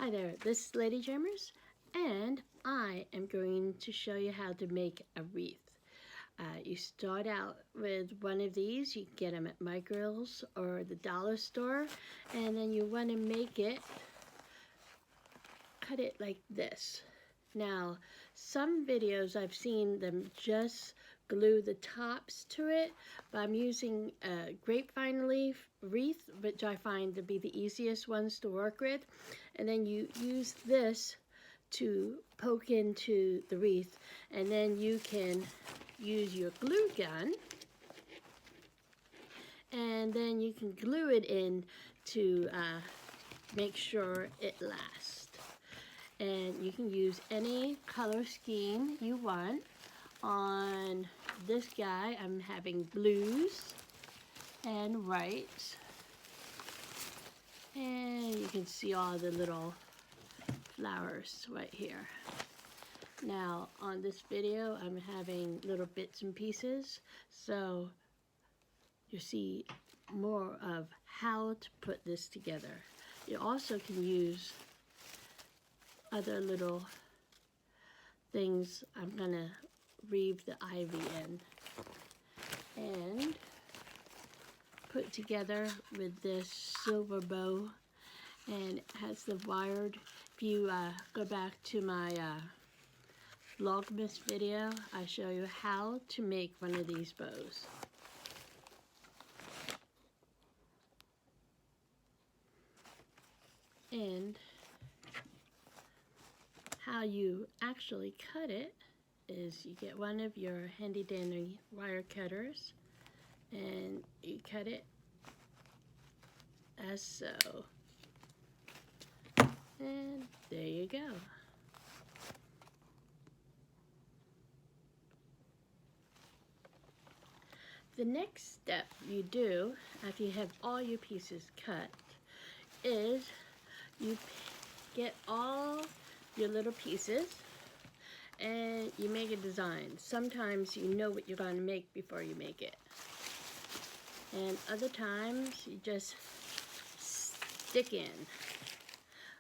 Hi there, this is Lady Jammers, and I am going to show you how to make a wreath. You start out with one of these. You can get them at my grills or the dollar store, and then you want to make it, cut it like this. Now, some videos I've seen them just glue the tops to it, but I'm using a grapevine leaf wreath, which I find to be the easiest ones to work with. And then you use this to poke into the wreath, and then you can use your glue gun, and then you can glue it in to make sure it lasts. And you can use any color scheme you want. On this guy, I'm having blues and whites, and you can see all the little flowers right here. Now on this video, I'm having little bits and pieces, so you see more of how to put this together. You also can use other little things. I'm gonna weave the ivy in and put together with this silver bow, and it has the wired. If you go back to my Vlogmas video, I show you how to make one of these bows. And how you actually cut it is you get one of your handy dandy wire cutters and you cut it as so. And there you go. The next step you do after you have all your pieces cut is you get all your little pieces and you make a design. Sometimes you know what you're going to make before you make it, and other times you just stick in.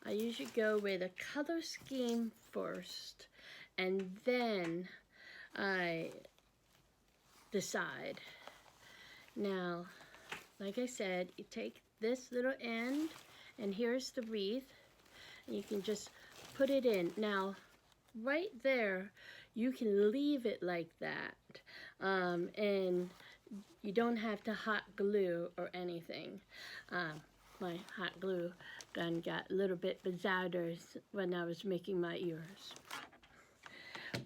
I usually go with a color scheme first, and then I decide. Now, like I said, you take this little end, and here's the wreath, and you can just put it in. Now, right there, you can leave it like that, and you don't have to hot glue or anything. My hot glue gun got a little bit bizarre when I was making my ears,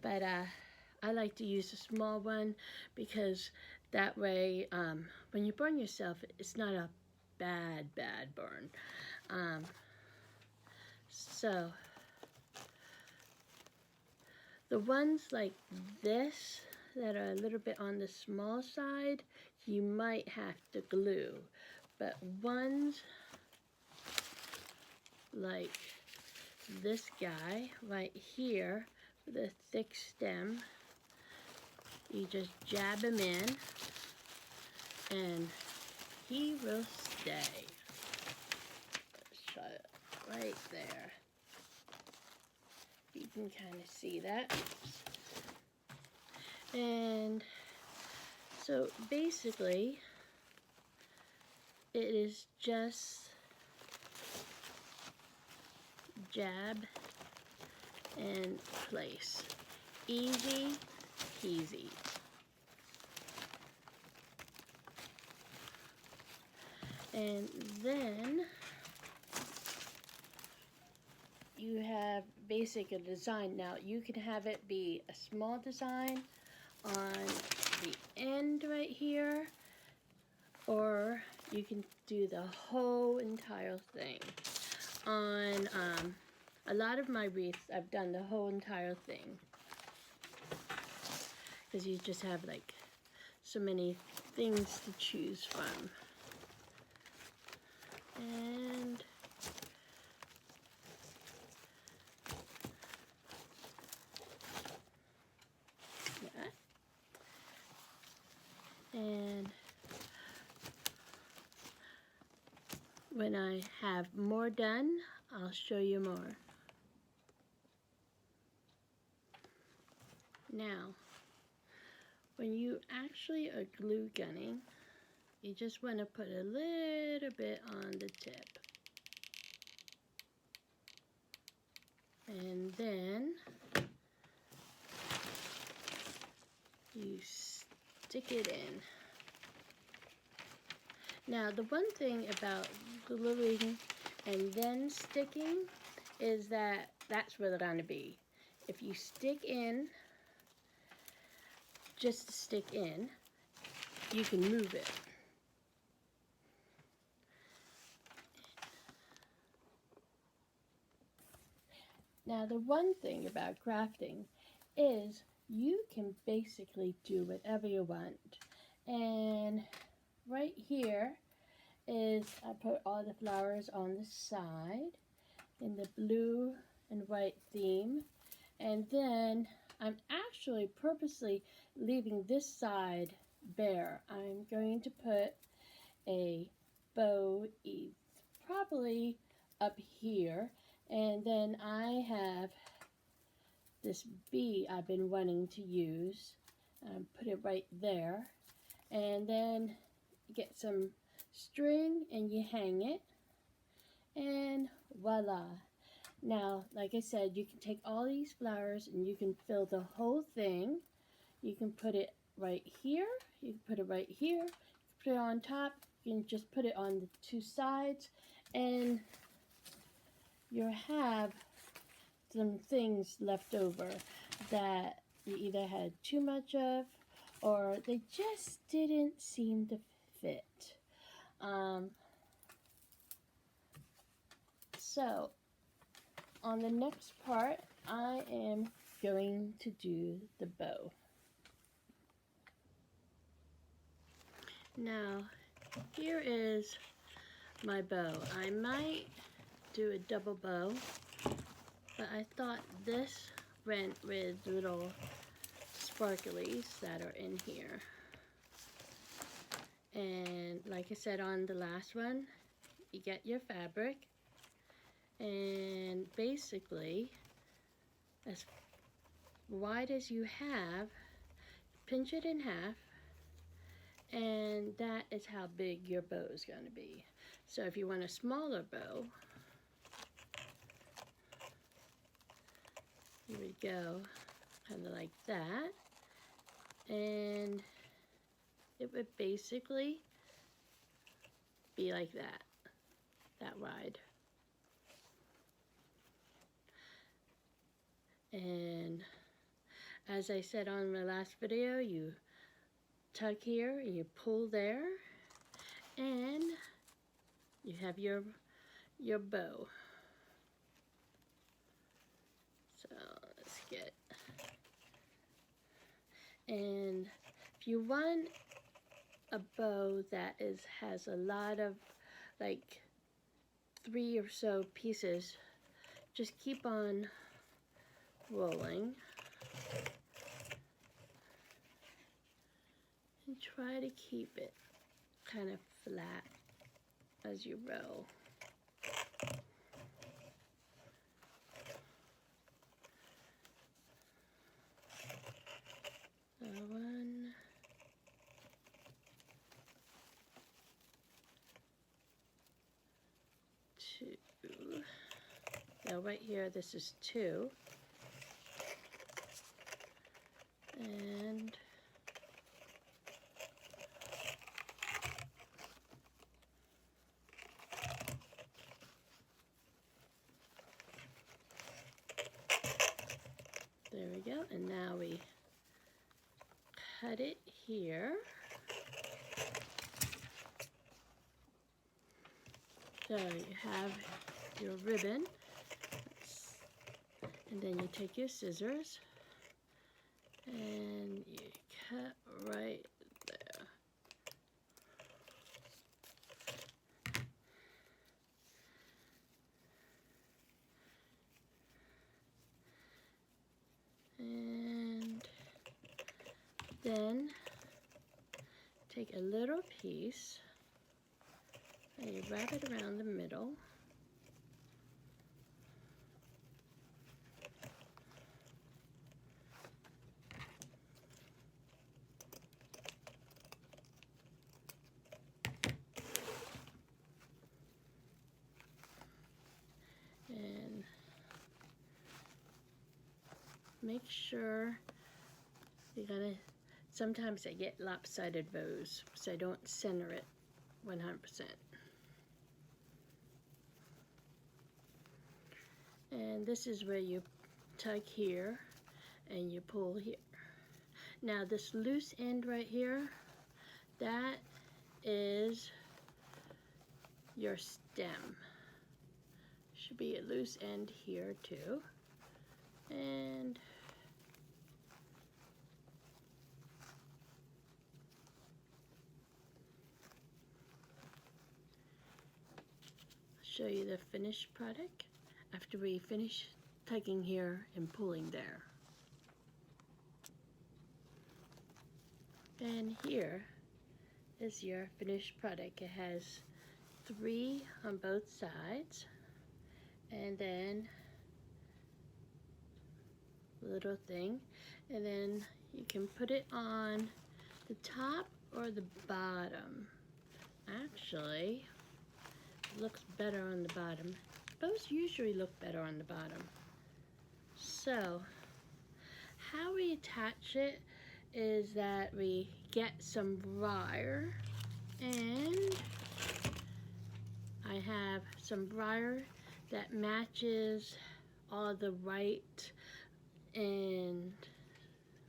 but I like to use a small one because that way, when you burn yourself, it's not a bad burn. So the ones like this that are a little bit on the small side, you might have to glue. But ones like this guy right here with a thick stem, you just jab him in and he will stay. Let's try it right there. You can kind of see that. And so basically it is just jab and place. Easy peasy. And then you have basic design. Now you can have it be a small design on the end right here, or you can do the whole entire thing. On a lot of my wreaths, I've done the whole entire thing because you just have like so many things to choose from. And that. And when I have more done, I'll show you more. Now, when you actually are glue gunning, you just want to put a little bit on the tip. And then you stick it in. Now, the one thing about gluing and then sticking is that that's where they're going to be. If you stick in, just to stick in, you can move it. Now, the one thing about crafting is you can basically do whatever you want. And right here is, I put all the flowers on the side in the blue and white theme. And then I'm actually purposely leaving this side bare. I'm going to put a bow probably up here. And then I have this bee I've been wanting to use. Put it right there. And then get some string and you hang it. And voila. Now, like I said, you can take all these flowers and you can fill the whole thing. You can put it right here. You can put it right here. Put it on top. You can just put it on the two sides. And you have some things left over that you either had too much of or they just didn't seem to fit. So on the next part, I am going to do the bow. Now, here is my bow. I might do a double bow, but I thought this went with little sparklies that are in here. And like I said on the last one, you get your fabric and basically as wide as you have, pinch it in half, and that is how big your bow is going to be. So if you want a smaller bow, here we go, kind of like that, and it would basically be like that wide. And as I said on my last video, you tug here and you pull there, and you have your bow. So let's get, and if you want a bow that has a lot of like 3 or so pieces, just keep on rolling and try to keep it kind of flat as you roll. So 1, 2. Now right here, this is 2. And there we go. And now we cut it here. So you have your ribbon, and then you take your scissors and you cut right there. And then take a little piece and you wrap it around the middle. make sure you're gonna, sometimes I get lopsided bows, so I don't center it 100%. And this is where you tug here and you pull here. Now this loose end right here, that is your stem. Should be a loose end here too. And I'll show you the finished product after we finish tugging here and pulling there. And here is your finished product. It has 3 on both sides, and then a little thing, and then you can put it on the top or the bottom. Actually, it looks better on the bottom. Bows usually look better on the bottom. So how we attach it is that we get some wire, and I have some wire that matches all the white and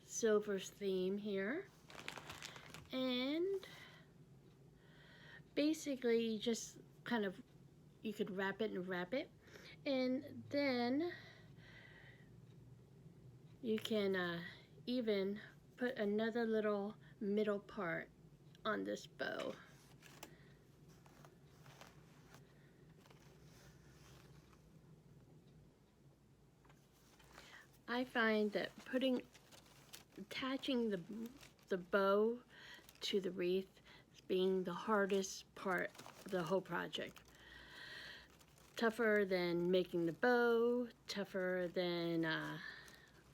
silver theme here, and basically you just kind of, you could wrap it and wrap it, and then you can even put another little middle part on this bow. I find that attaching the bow to the wreath is being the hardest part of the whole project. Tougher than making the bow, tougher than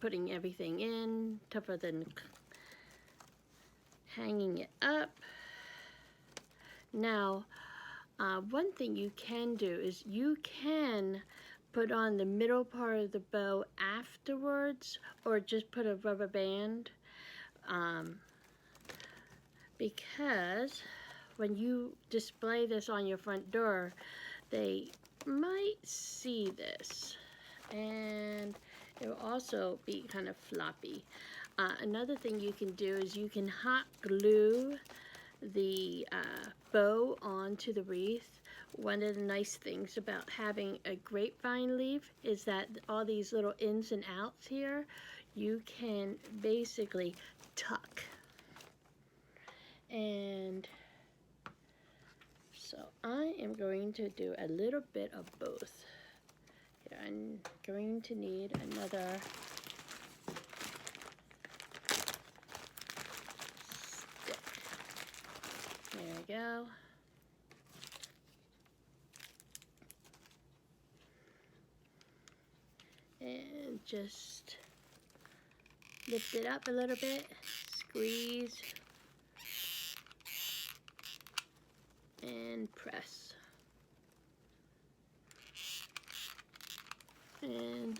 putting everything in, tougher than hanging it up. Now, one thing you can do is you can put on the middle part of the bow afterwards, or just put a rubber band, because when you display this on your front door, they might see this, and it will also be kind of floppy. Another thing you can do is you can hot glue the bow onto the wreath. One of the nice things about having a grapevine leaf is that all these little ins and outs here, you can basically tuck. And so I am going to do a little bit of both. Here, I'm going to need another stick. There we go. And just lift it up a little bit, squeeze, and press. And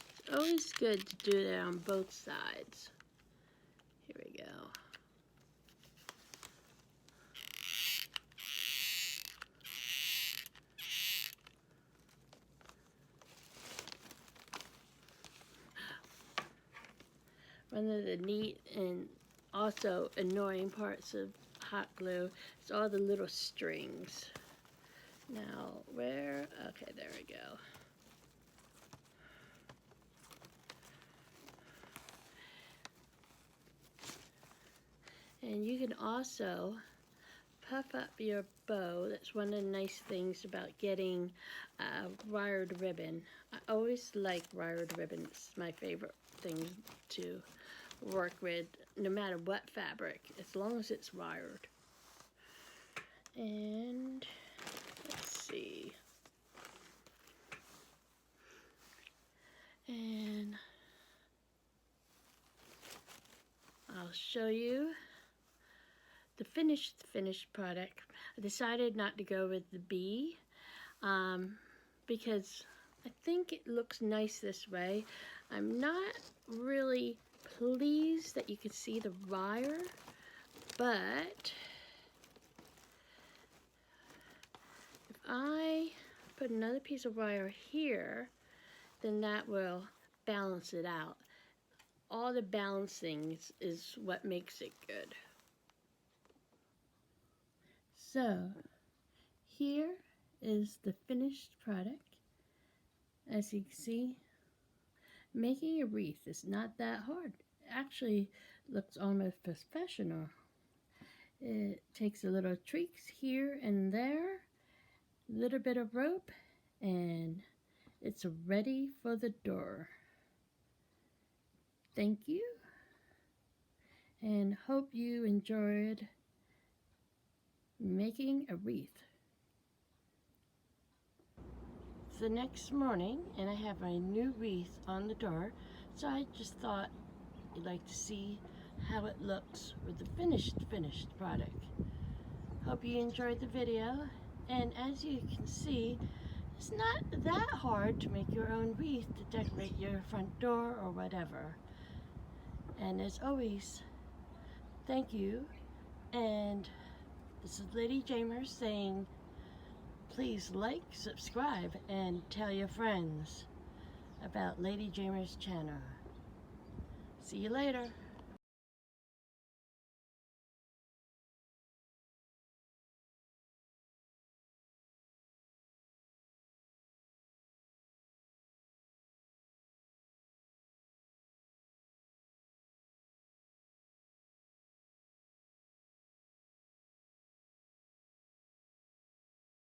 it's always good to do that on both sides. Here we go. One of the neat and also annoying parts of hot glue is all the little strings. Now, where? Okay, there we go. And you can also puff up your bow. That's one of the nice things about getting wired ribbon. I always like wired ribbon. It's my favorite thing to work with, no matter what fabric, as long as it's wired. And let's see. And I'll show you the finished product. I decided not to go with the bee because I think it looks nice this way. I'm not really pleased that you can see the wire, but if I put another piece of wire here, then that will balance it out. All the balancing is what makes it good. So here is the finished product. As you can see, making a wreath is not that hard. It actually looks almost professional. It takes a little tweaks here and there, a little bit of rope, and it's ready for the door. Thank you, and hope you enjoyed making a wreath. It's the next morning, and I have my new wreath on the door, so I just thought you'd like to see how it looks with the finished product. Hope you enjoyed the video, and as you can see, it's not that hard to make your own wreath to decorate your front door or whatever. And as always, thank you, and this is Lady Jamer saying, please like, subscribe, and tell your friends about Lady Jamer's channel. See you later.